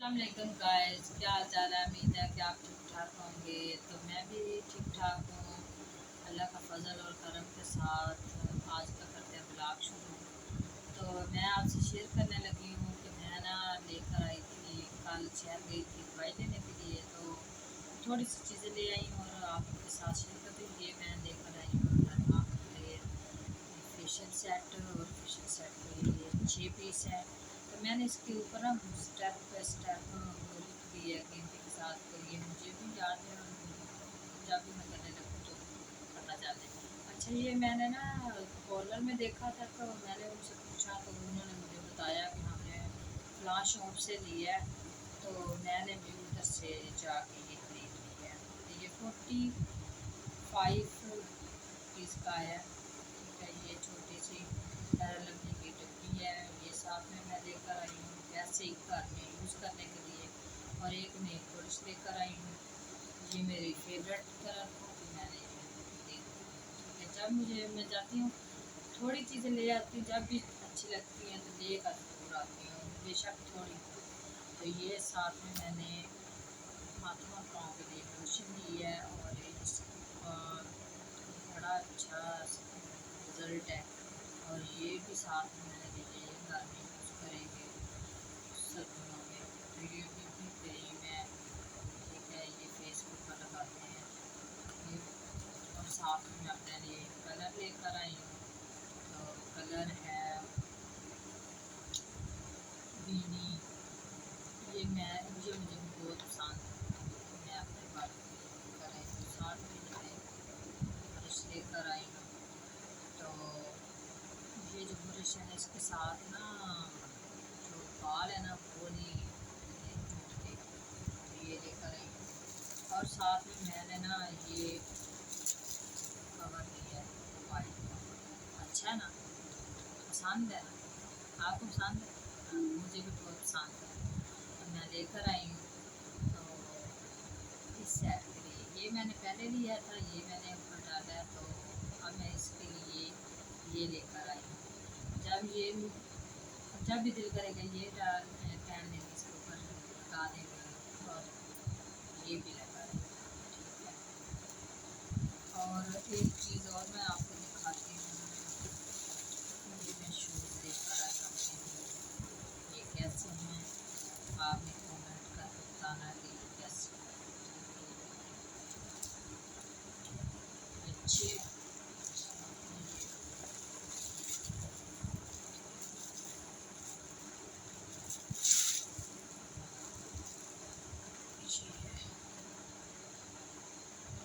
अस्सलाम वालेकुम गाइस, क्या हाल चाल है। उम्मीद है कि आप ठीक ठाक होंगे। तो मैं भी ठीक ठाक हूँ, अल्लाह का फजल और करम के साथ। आज का करते हैं ब्लॉग शुरू। तो मैं आपसे शेयर करने लगी हूँ कि मैं ना लेकर आई थी, कल शहर गई थी दवाई लेने के लिए। तो थोड़ी सी चीज़ें ले आई हूँ और आपके साथ शेयर कर दूँ। ये मैं लेकर आई हूँ धर्मा के फेशियल सेट, और फेशियल सेट के लिए 6 पीस है। तो मैंने इसके ऊपर ना स्टेप बाई स्टेप वो लिख दी है गेंदे के साथ। तो ये मुझे भी याद है, और जब भी मैं करने लगूँ तो पता चले। अच्छा, ये मैंने ना कॉलर में देखा था, तो मैंने उनसे पूछा तो उन्होंने मुझे बताया कि हमने फलां शॉप से लिया है। तो मैंने भी उधर से जाके ये खरीद ली है। तो ये 45 रुपीज़ का है। ठीक है, ये छोटी सी लकड़ी की डब्बी है। ये साथ में मैं लेकर आई हूँ वैसे ही घर में यूज़ करने के लिए। और एक नेल पॉलिश लेकर आई हूँ, ये मेरी फेवरेट कलर की मैंने ये खरीदी। ठीक है, जब मैं जाती हूँ थोड़ी चीज़ें ले आती हूँ, जब भी अच्छी लगती हैं तो ले कर जरूर आती हूँ, बेशक थोड़ी। तो ये साथ में मैंने हाथों पाँव के लिए लोशन ली है, और इसका बड़ा अच्छा रिज़ल्ट है। और ये भी साथ में मैंने लिए, घर में यूज़ करेंगे सर्दियों में। तो ये भी क्रीम है। ठीक है, ये फेस के ऊपर लगाते हैं ये। और साथ में मैं अपने लिए कलर लेकर आई हूँ। तो कलर है बीनी। ये मुझे बहुत पसंद है। तो मैं अपने बालों के लिए लेकर आई हूँ। साथ में मैं ब्रश लेकर आई हूँ। तो ये जो ब्रश है ना, इसके साथ ना जो बाल है ना वो नहीं टूटते। तो ये लेकर आई हूँ। और साथ में मैंने ना ये कवर लिया है वाइट कवर। अच्छा है ना, पसंद है ना, आपको पसंद है? हाँ, मुझे भी बहुत पसंद है। तो मैं लेकर आई हूँ। तो इस सेट के लिए ये मैंने पहले लिया था, ये मैंने ऊपर डाला है। तो अब मैं इसके लिए ये लेकर आई हूँ। जब भी दिल करेगा ये पहन लेंगे, इसके ऊपर लगा देंगे। और ये भी लगा देंगे। ठीक है, और एक चीज़ और मैं आपको दिखाती हूँ। ये मैं शूज़ लेकर आई अपने लिए। ये कैसे हैं, आप में कमेंट कर बताना कि ये कैसे हैं। ये अच्छे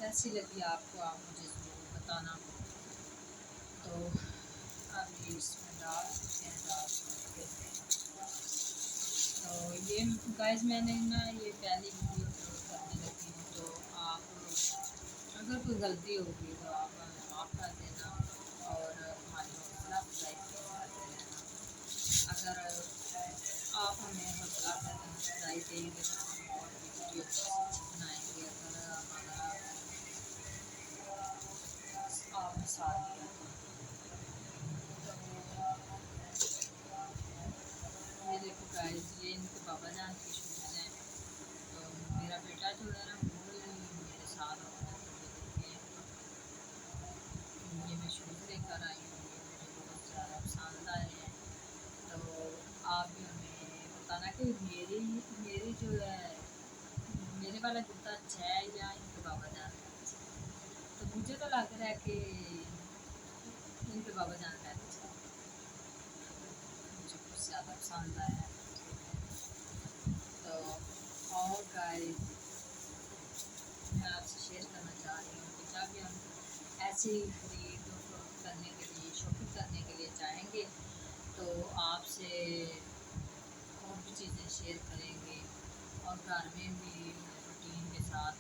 कैसी लगी आपको, आप मुझे ज़रूर बताना। तो अब ये इसमें डाल देते हैं, देते हैं। तो ये गाइस मैंने ना ये पहली वीडियो अपलोड करने लगी हूँ। तो आप अगर कोई गलती होगी तो आप हमें माफ़ कर देना, और हमारी हौसला अफजाई करते रहना। अगर आप हमें हौसला अफजाई देंगे तो हम और भी वीडियो अच्छी बनाएंगे। अगर हमारा आपने साथ दिया तो। ये देखो गाइस, ये इनके बाबा जान की शूज़ हैं। तो मेरा बेटा जो है ना वो मेरे साथ होता है। तो ये देखिए, ये मैं शूज़ लेकर आई हूँ, ये मुझे बहुत ज़्यादा पसंद आए हैं। तो आप भी हमें बताना कि मेरी मेरी जो है मेरे वाला जूता अच्छा है या इनके बाबा जान का अच्छा है। तो मुझे तो लग रहा है कि इनके बाबा जान का अच्छा है, मुझे कुछ ज़्यादा पसंद आया है। तो और गाइस, मैं आपसे शेयर करना चाह रही हूँ कि जब भी हम ऐसे ही खरीद और फरोख्त करने के लिए, शॉपिंग करने के लिए जाएंगे, तो आपसे और भी चीज़ें शेयर करेंगे। और घर में भी रूटीन के साथ